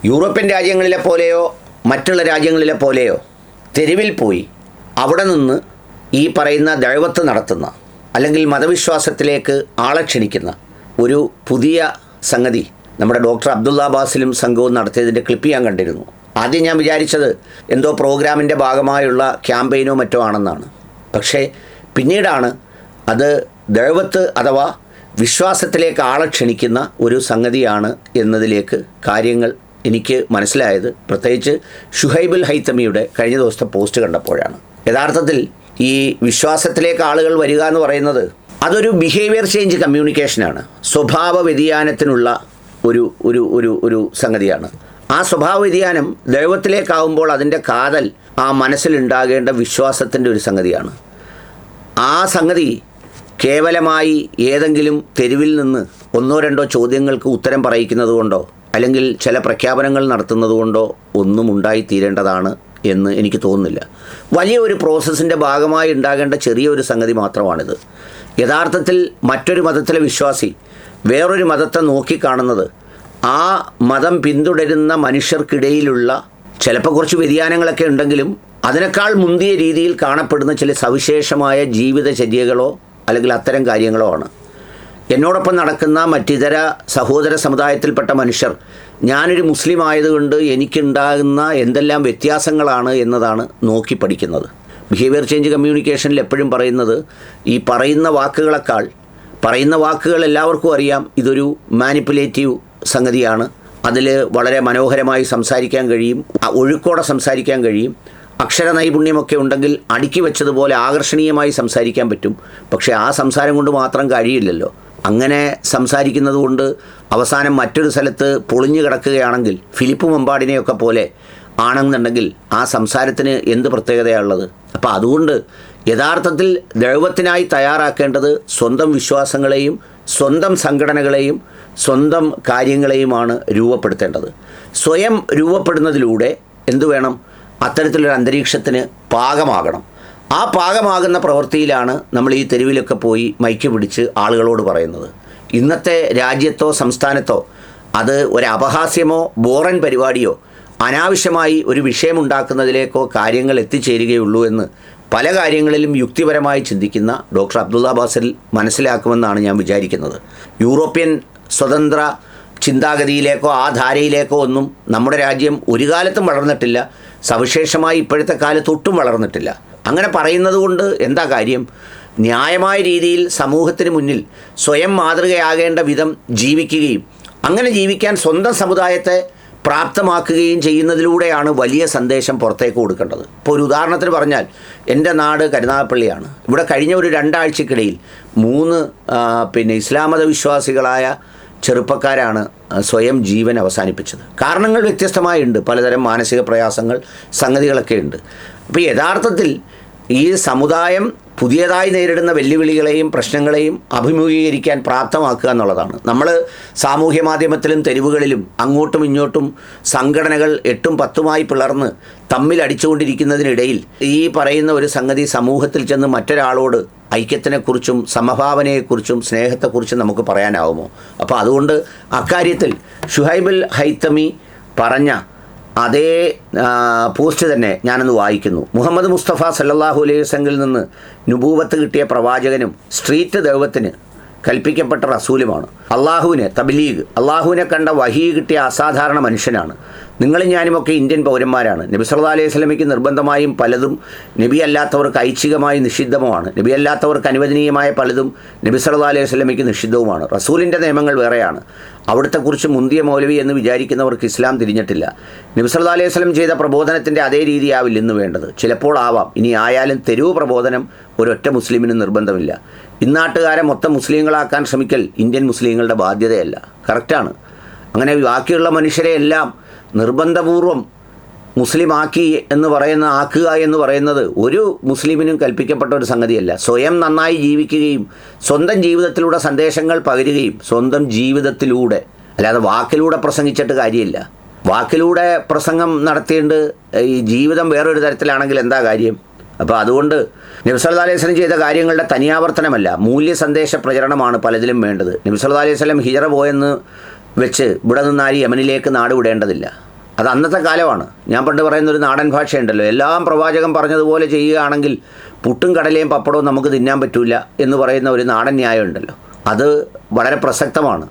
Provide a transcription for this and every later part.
European രാജ്യങ്ങളിലെ പോലെയോ മറ്റുള്ള രാജ്യങ്ങളിലെ പോലെയോ തെരുവിൽ പോയി അവിടെ നിന്ന് ഈ പറയുന്ന ദഅവത്ത് നടത്തുന്ന അല്ലെങ്കിൽ മതവിശ്വാസത്തിലേക്ക് ആളെ ക്ഷണിക്കുന്ന ഒരു പുതിയ സംഗതി നമ്മുടെ ഡോക്ടർ അബ്ദുള്ള ബാസിലും സംഘവും നടത്തിയതിൻ്റെ ക്ലിപ്പ് ഞാൻ കണ്ടിരുന്നു. ആദ്യം ഞാൻ വിചാരിച്ചത് എന്തോ പ്രോഗ്രാമിൻ്റെ ഭാഗമായുള്ള ക്യാമ്പയിനോ മറ്റോ ആണെന്നാണ്. പക്ഷേ പിന്നീടാണ് അത് ദഅവത്ത് അഥവാ വിശ്വാസത്തിലേക്ക് ആളെ ക്ഷണിക്കുന്ന ഒരു സംഗതിയാണ് എന്നതിലേക്ക് കാര്യങ്ങൾ എനിക്ക് മനസ്സിലായത്. പ്രത്യേകിച്ച് ഷുഹൈബുൽ ഹൈത്തമിയുടെ കഴിഞ്ഞ ദിവസത്തെ പോസ്റ്റ് കണ്ടപ്പോഴാണ്. യഥാർത്ഥത്തിൽ ഈ വിശ്വാസത്തിലേക്ക് ആളുകൾ വരിക എന്ന് പറയുന്നത് അതൊരു ബിഹേവിയർ ചേഞ്ച് കമ്മ്യൂണിക്കേഷനാണ്. സ്വഭാവ വ്യതിയാനത്തിനുള്ള ഒരു ഒരു ഒരു ഒരു സംഗതിയാണ്. ആ സ്വഭാവ വ്യതിയാനം ദൈവത്തിലേക്കാവുമ്പോൾ അതിൻ്റെ കാതൽ ആ മനസ്സിലുണ്ടാകേണ്ട വിശ്വാസത്തിൻ്റെ ഒരു സംഗതിയാണ്. ആ സംഗതി കേവലമായി ഏതെങ്കിലും തെരുവിൽ നിന്ന് ഒന്നോ രണ്ടോ ചോദ്യങ്ങൾക്ക് ഉത്തരം പറയിക്കുന്നത് കൊണ്ടോ അല്ലെങ്കിൽ ചില പ്രഖ്യാപനങ്ങൾ നടത്തുന്നത് കൊണ്ടോ ഒന്നും ഉണ്ടായിത്തീരേണ്ടതാണ് എന്ന് എനിക്ക് തോന്നുന്നില്ല. വലിയ ഒരു പ്രോസസ്സിൻ്റെ ഭാഗമായി ഉണ്ടാകേണ്ട ചെറിയൊരു സംഗതി മാത്രമാണിത്. യഥാർത്ഥത്തിൽ മറ്റൊരു മതത്തിലെ വിശ്വാസി വേറൊരു മതത്തെ നോക്കിക്കാണുന്നത് ആ മതം പിന്തുടരുന്ന മനുഷ്യർക്കിടയിലുള്ള ചിലപ്പോൾ കുറച്ച് വ്യതിയാനങ്ങളൊക്കെ ഉണ്ടെങ്കിലും അതിനേക്കാൾ മുന്തിയ രീതിയിൽ കാണപ്പെടുന്ന ചില സവിശേഷമായ ജീവിതചര്യകളോ അല്ലെങ്കിൽ അത്തരം കാര്യങ്ങളോ ആണ്. എന്നോടൊപ്പം നടക്കുന്ന മറ്റിതര സഹോദര സമുദായത്തിൽപ്പെട്ട മനുഷ്യർ ഞാനൊരു മുസ്ലിം ആയതുകൊണ്ട് എനിക്കുണ്ടാകുന്ന എന്തെല്ലാം വ്യത്യാസങ്ങളാണ് എന്നതാണ് നോക്കി പഠിക്കുന്നത്. ബിഹേവിയർ ചേഞ്ച് കമ്മ്യൂണിക്കേഷനിൽ എപ്പോഴും പറയുന്നത് ഈ പറയുന്ന വാക്കുകൾ എല്ലാവർക്കും അറിയാം ഇതൊരു മാനിപ്പുലേറ്റീവ് സംഗതിയാണ്. അതിൽ വളരെ മനോഹരമായി സംസാരിക്കാൻ കഴിയും, ഒഴുക്കോടെ സംസാരിക്കാൻ കഴിയും, അക്ഷര നൈപുണ്യമൊക്കെ ഉണ്ടെങ്കിൽ അടുക്കി വെച്ചതുപോലെ ആകർഷണീയമായി സംസാരിക്കാൻ പറ്റും. പക്ഷേ ആ സംസാരം കൊണ്ട് മാത്രം കഴിയില്ലല്ലോ. അങ്ങനെ സംസാരിക്കുന്നത് കൊണ്ട് അവസാനം മറ്റൊരു സ്ഥലത്ത് പൊളിഞ്ഞു കിടക്കുകയാണെങ്കിൽ ഫിലിപ്പ് മമ്പാടിനെയൊക്കെ പോലെ ആണെന്നുണ്ടെങ്കിൽ ആ സംസാരത്തിന് എന്ത് പ്രത്യേകതയാണുള്ളത്? അപ്പോൾ അതുകൊണ്ട് യഥാർത്ഥത്തിൽ ദൈവത്തിനായി തയ്യാറാക്കേണ്ടത് സ്വന്തം വിശ്വാസങ്ങളെയും സ്വന്തം സംഘടനകളെയും സ്വന്തം കാര്യങ്ങളെയുമാണ് രൂപപ്പെടുത്തേണ്ടത്. സ്വയം രൂപപ്പെടുന്നതിലൂടെ എന്തു വേണം? അത്തരത്തിലൊരു അന്തരീക്ഷത്തിന് പാകമാകണം. ആ പാകമാകുന്ന പ്രവൃത്തിയിലാണ് നമ്മൾ ഈ തെരുവിലൊക്കെ പോയി മൈക്ക് പിടിച്ച് ആളുകളോട് പറയുന്നത്. ഇന്നത്തെ രാജ്യത്തോ സംസ്ഥാനത്തോ അത് ഒരു അപഹാസ്യമോ ബോറൻ പരിപാടിയോ അനാവശ്യമായി ഒരു വിഷയമുണ്ടാക്കുന്നതിലേക്കോ കാര്യങ്ങൾ എത്തിച്ചേരുകയുള്ളൂ എന്ന് പല കാര്യങ്ങളിലും യുക്തിപരമായി ചിന്തിക്കുന്ന ഡോക്ടർ അബ്ദുള്ള ബാസിൽ മനസ്സിലാക്കുമെന്നാണ് ഞാൻ വിചാരിക്കുന്നത്. യൂറോപ്യൻ സ്വതന്ത്ര ചിന്താഗതിയിലേക്കോ ആ ധാരയിലേക്കോ ഒന്നും നമ്മുടെ രാജ്യം ഒരു കാലത്തും വളർന്നിട്ടില്ല. സവിശേഷമായി ഇപ്പോഴത്തെ കാലത്ത് ഒട്ടും വളർന്നിട്ടില്ല. അങ്ങനെ പറയുന്നത് കൊണ്ട് എന്താ കാര്യം? ന്യായമായ രീതിയിൽ സമൂഹത്തിന് മുന്നിൽ സ്വയം മാതൃകയാകേണ്ട വിധം ജീവിക്കുകയും അങ്ങനെ ജീവിക്കാൻ സ്വന്തം സമുദായത്തെ പ്രാപ്തമാക്കുകയും ചെയ്യുന്നതിലൂടെയാണ് വലിയ സന്ദേശം പുറത്തേക്ക് കൊടുക്കേണ്ടത്. ഇപ്പോൾ ഒരു ഉദാഹരണത്തിന് പറഞ്ഞാൽ എൻ്റെ നാട് കരുനാഗപ്പള്ളിയാണ്. ഇവിടെ കഴിഞ്ഞ ഒരു 2 ആഴ്ചക്കിടയിൽ 3 ഇസ്ലാം മത വിശ്വാസികളായ ചെറുപ്പക്കാരാണ് സ്വയം ജീവൻ അവസാനിപ്പിച്ചത്. കാരണങ്ങൾ വ്യത്യസ്തമായുണ്ട്, പലതരം മാനസിക പ്രയാസങ്ങൾ സംഗതികളൊക്കെ ഉണ്ട്. അപ്പോൾ യഥാർത്ഥത്തിൽ ഈ സമുദായം പുതിയതായി നേരിടുന്ന വെല്ലുവിളികളെയും പ്രശ്നങ്ങളെയും അഭിമുഖീകരിക്കാൻ പ്രാപ്തമാക്കുക എന്നുള്ളതാണ്. നമ്മൾ സാമൂഹ്യ മാധ്യമത്തിലും തെരുവുകളിലും അങ്ങോട്ടും ഇങ്ങോട്ടും സംഘടനകൾ 8ഉം 10ഉമായി പിളർന്ന് തമ്മിലടിച്ചുകൊണ്ടിരിക്കുന്നതിനിടയിൽ ഈ പറയുന്ന ഒരു സംഗതി സമൂഹത്തിൽ ചെന്ന് മറ്റൊരാളോട് ഐക്യത്തിനെക്കുറിച്ചും സമഭാവനയെക്കുറിച്ചും സ്നേഹത്തെക്കുറിച്ചും നമുക്ക് പറയാനാവുമോ? അപ്പോൾ അതുകൊണ്ട് അക്കാര്യത്തിൽ ഷുഹൈബുൽ ഹൈത്തമി പറഞ്ഞ അതേ പോസ്റ്റ് തന്നെ ഞാനൊന്ന് വായിക്കുന്നു. മുഹമ്മദ് മുസ്തഫ സല്ലല്ലാഹു അലൈഹി വസല്ലമിൽ നിന്ന് നുബൂവത്ത് കിട്ടിയ പ്രവാചകനും സ്ട്രീറ്റ് ദൈവത്തിന് കൽപ്പിക്കപ്പെട്ട റസൂലുമാണ്. അള്ളാഹുവിനെ തബ്ലീഗ്, അള്ളാഹുവിനെ കണ്ട വഹീ കിട്ടിയ അസാധാരണ മനുഷ്യനാണ്. നിങ്ങളും ഞാനുമൊക്കെ ഇന്ത്യൻ പൗരന്മാരാണ്. നബി സല്ലല്ലാഹു അലൈഹി വസല്ലമയ്ക്ക് നിർബന്ധമായും പലതും നബി അല്ലാത്തവർക്ക് ഐച്ഛികമായി നിഷിദ്ധവുമാണ്. നബി അല്ലാത്തവർക്ക് അനുവദനീയമായ പലതും നബി സല്ലല്ലാഹു അലൈഹി വസല്ലമയ്ക്ക് നിഷിദ്ധവുമാണ്. റസൂലിൻ്റെ നിയമങ്ങൾ വേറെയാണ്. അവിടുത്തെക്കുറിച്ച് മുന്തിയ മൗലവി എന്ന് വിചാരിക്കുന്നവർക്ക് ഇസ്ലാം തിരിഞ്ഞിട്ടില്ല. നബി സല്ലല്ലാഹു അലൈഹി വസല്ലം ചെയ്ത പ്രബോധനത്തിൻ്റെ അതേ രീതിയാവില്ല ഇന്ന് വേണ്ടത്. ചിലപ്പോൾ ആവാം, ഇനി ആയാലും തെരുവ് പ്രബോധനം ഒരൊറ്റ മുസ്ലിമിനും നിർബന്ധമില്ല. ഇന്നാട്ടുകാരെ മൊത്തം മുസ്ലിങ്ങളാക്കാൻ ശ്രമിക്കൽ ഇന്ത്യൻ മുസ്ലിങ്ങളുടെ ബാധ്യതയല്ല. കറക്റ്റാണ്. അങ്ങനെ ബാക്കിയുള്ള മനുഷ്യരെ എല്ലാം നിർബന്ധപൂർവം മുസ്ലിം ആക്കുക എന്ന് പറയുന്നത് ഒരു മുസ്ലിമിനും കൽപ്പിക്കപ്പെട്ട ഒരു സംഗതിയല്ല. സ്വയം നന്നായി ജീവിക്കുകയും സ്വന്തം ജീവിതത്തിലൂടെ സന്ദേശങ്ങൾ പകരുകയും സ്വന്തം ജീവിതത്തിലൂടെ, അല്ലാതെ വാക്കിലൂടെ പ്രസംഗിച്ചിട്ട് കാര്യമില്ല. വാക്കിലൂടെ പ്രസംഗം നടത്തിയിട്ട് ഈ ജീവിതം വേറൊരു തരത്തിലാണെങ്കിൽ എന്താ കാര്യം? അപ്പോൾ അതുകൊണ്ട് നബി സല്ലല്ലാഹു അലൈഹി വസല്ലം ചെയ്ത കാര്യങ്ങളുടെ തനിയാവർത്തനമല്ല, മൂല്യ സന്ദേശ പ്രചരണമാണ് പലതിലും വേണ്ടത്. നബി സല്ലല്ലാഹു അലൈഹി വസല്ലം ഹിജറ പോയെന്ന് വെച്ച് ഇവിടെ നിന്നാരും യമനിലേക്ക് നാട് വിടേണ്ടതില്ല. അത് അന്നത്തെ കാലമാണ്. ഞാൻ പണ്ട് പറയുന്നൊരു നാടൻ ഭാഷയുണ്ടല്ലോ, എല്ലാം പ്രവാചകൻ പറഞ്ഞതുപോലെ ചെയ്യുകയാണെങ്കിൽ പുട്ടും കടലയും പപ്പടവും നമുക്ക് തിന്നാൻ പറ്റില്ല എന്ന് പറയുന്ന ഒരു നാടൻ ന്യായമുണ്ടല്ലോ, അത് വളരെ പ്രസക്തമാണ്.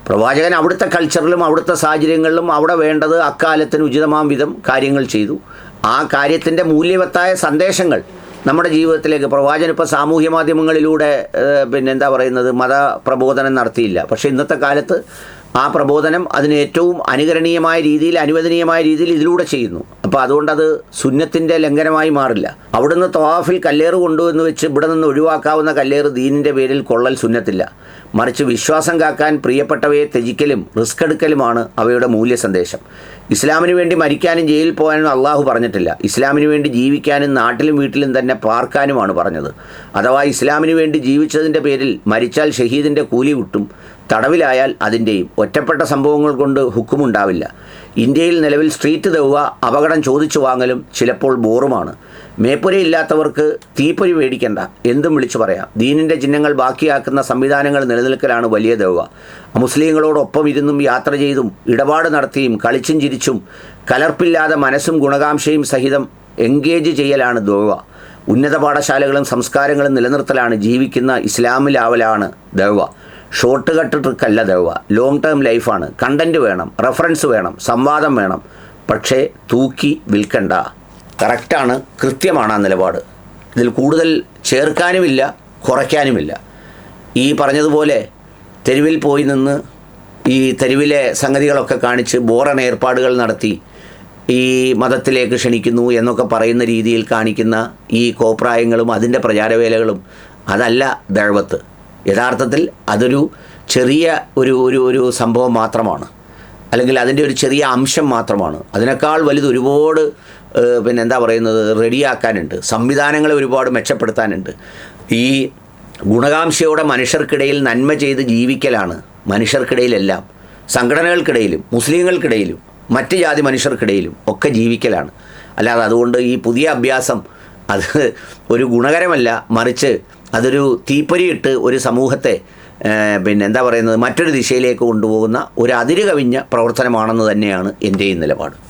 പ്രവാചകൻ അവിടുത്തെ കൾച്ചറിലും അവിടുത്തെ സാഹചര്യങ്ങളിലും അവിടെ വേണ്ടത് അക്കാലത്തിന് ഉചിതമാം വിധം കാര്യങ്ങൾ ചെയ്തു. ആ കാര്യത്തിൻ്റെ മൂല്യവത്തായ സന്ദേശങ്ങൾ നമ്മുടെ ജീവിതത്തിലേക്ക് പ്രവാചകൻ ഇപ്പോൾ സാമൂഹ്യ മാധ്യമങ്ങളിലൂടെ എന്താ പറയുന്നത് മതപ്രബോധനം നടത്തിയില്ല. പക്ഷേ ഇന്നത്തെ കാലത്ത് ആ പ്രബോധനം അതിന് ഏറ്റവും അനുകരണീയമായ രീതിയിൽ അനുവദനീയമായ രീതിയിൽ ഇതിലൂടെ ചെയ്യുന്നു. അപ്പോൾ അതുകൊണ്ടത് സുന്നത്തിൻ്റെ ലംഘനമായി മാറില്ല. അവിടുന്ന് തവാഫിൽ കല്ലേറ് കൊണ്ടുവന്ന് വെച്ച് ഇവിടെ നിന്ന് ഒഴിവാക്കാവുന്ന കല്ലേറ് ദീനിൻ്റെ പേരിൽ കൊള്ളൽ സുന്നത്തില്ല. മറിച്ച് വിശ്വാസം കാക്കാൻ പ്രിയപ്പെട്ടവയെ ത്യജിക്കലും റിസ്ക് എടുക്കലുമാണ് അവയുടെ മൂല്യ സന്ദേശം. ഇസ്ലാമിന് വേണ്ടി മരിക്കാനും ജയിലിൽ പോകാനും അള്ളാഹു പറഞ്ഞിട്ടില്ല. ഇസ്ലാമിന് വേണ്ടി ജീവിക്കാനും നാട്ടിലും വീട്ടിലും തന്നെ പാർക്കാനുമാണ് പറഞ്ഞത്. അഥവാ ഇസ്ലാമിന് വേണ്ടി ജീവിച്ചതിൻ്റെ പേരിൽ മരിച്ചാൽ ഷഹീദിൻ്റെ കൂലി കിട്ടും, തടവിലായാൽ അതിൻ്റെയും. ഒറ്റപ്പെട്ട സംഭവങ്ങൾ കൊണ്ട് ഹുക്കുമുണ്ടാവില്ല. ഇന്ത്യയിൽ നിലവിൽ സ്ട്രീറ്റ് ദൗവ അപകടം ചോദിച്ചു വാങ്ങലും ചിലപ്പോൾ ബോറുമാണ്. മേപ്പുരയില്ലാത്തവർക്ക് തീപ്പൊരി മേടിക്കണ്ട, എന്തും വിളിച്ചു പറയാം. ദീനിൻ്റെ ചിഹ്നങ്ങൾ ബാക്കിയാക്കുന്ന സംവിധാനങ്ങൾ നിലനിൽക്കലാണ് വലിയ ദൗവ. മുസ്ലിങ്ങളോടൊപ്പം ഇരുന്നും യാത്ര ചെയ്തും ഇടപാട് നടത്തിയും കളിച്ചും ചിരിച്ചും കലർപ്പില്ലാതെ മനസ്സും ഗുണകാംക്ഷയും സഹിതം എൻഗേജ് ചെയ്യലാണ് ദൗവ. ഉന്നത പാഠശാലകളും സംസ്കാരങ്ങളും നിലനിർത്തലാണ് ജീവിക്കുന്ന ഇസ്ലാമിലാവലാണ് ദൗവ. ഷോർട്ട് കട്ട് ട്രിക്കല്ല ദൗവ, ലോങ് ടേം ലൈഫാണ്. കണ്ടൻറ്റ് വേണം, റെഫറൻസ് വേണം, സംവാദം വേണം, പക്ഷേ തൂക്കി വിൽക്കണ്ട. കറക്റ്റാണ്, കൃത്യമാണ് ആ നിലപാട്. ഇതിൽ കൂടുതൽ ചേർക്കാനുമില്ല കുറയ്ക്കാനുമില്ല. ഈ പറഞ്ഞതുപോലെ തെരുവിൽ പോയി നിന്ന് ഈ തെരുവിലെ സംഗതികളൊക്കെ കാണിച്ച് ബോറൻ ഏർപ്പാടുകൾ നടത്തി ഈ മതത്തിലേക്ക് ക്ഷണിക്കുന്നു എന്നൊക്കെ പറയുന്ന രീതിയിൽ കാണിക്കുന്ന ഈ കോപ്രായങ്ങളും അതിൻ്റെ പ്രചാരവേലകളും അതല്ല ദഅവത്ത്. യഥാർത്ഥത്തിൽ അതൊരു ചെറിയ ഒരു സംഭവം മാത്രമാണ്, അല്ലെങ്കിൽ അതിൻ്റെ ഒരു ചെറിയ അംശം മാത്രമാണ്. അതിനേക്കാൾ വലുത് ഒരുപാട് എന്താ പറയുന്നത് റെഡിയാക്കാനുണ്ട്, സംവിധാനങ്ങളെ ഒരുപാട് മെച്ചപ്പെടുത്താനുണ്ട്. ഈ ഗുണകാംക്ഷയോടെ മനുഷ്യർക്കിടയിൽ നന്മ ചെയ്ത് ജീവിക്കലാണ് മനുഷ്യർക്കിടയിലെല്ലാം, സംഘടനകൾക്കിടയിലും മുസ്ലിങ്ങൾക്കിടയിലും മറ്റ് ജാതി മനുഷ്യർക്കിടയിലും ഒക്കെ ജീവിക്കലാണ്. അല്ലാതെ അതുകൊണ്ട് ഈ പുതിയ അഭ്യാസം അത് ഒരു ഗുണകരമല്ല, മറിച്ച് അതൊരു തീപ്പൊരിയിട്ട് ഒരു സമൂഹത്തെ എന്താ പറയുന്നത് മറ്റൊരു ദിശയിലേക്ക് കൊണ്ടുപോകുന്ന ഒരു അതിര് കവിഞ്ഞ പ്രവർത്തനമാണെന്ന് തന്നെയാണ് എൻ്റെയും നിലപാട്.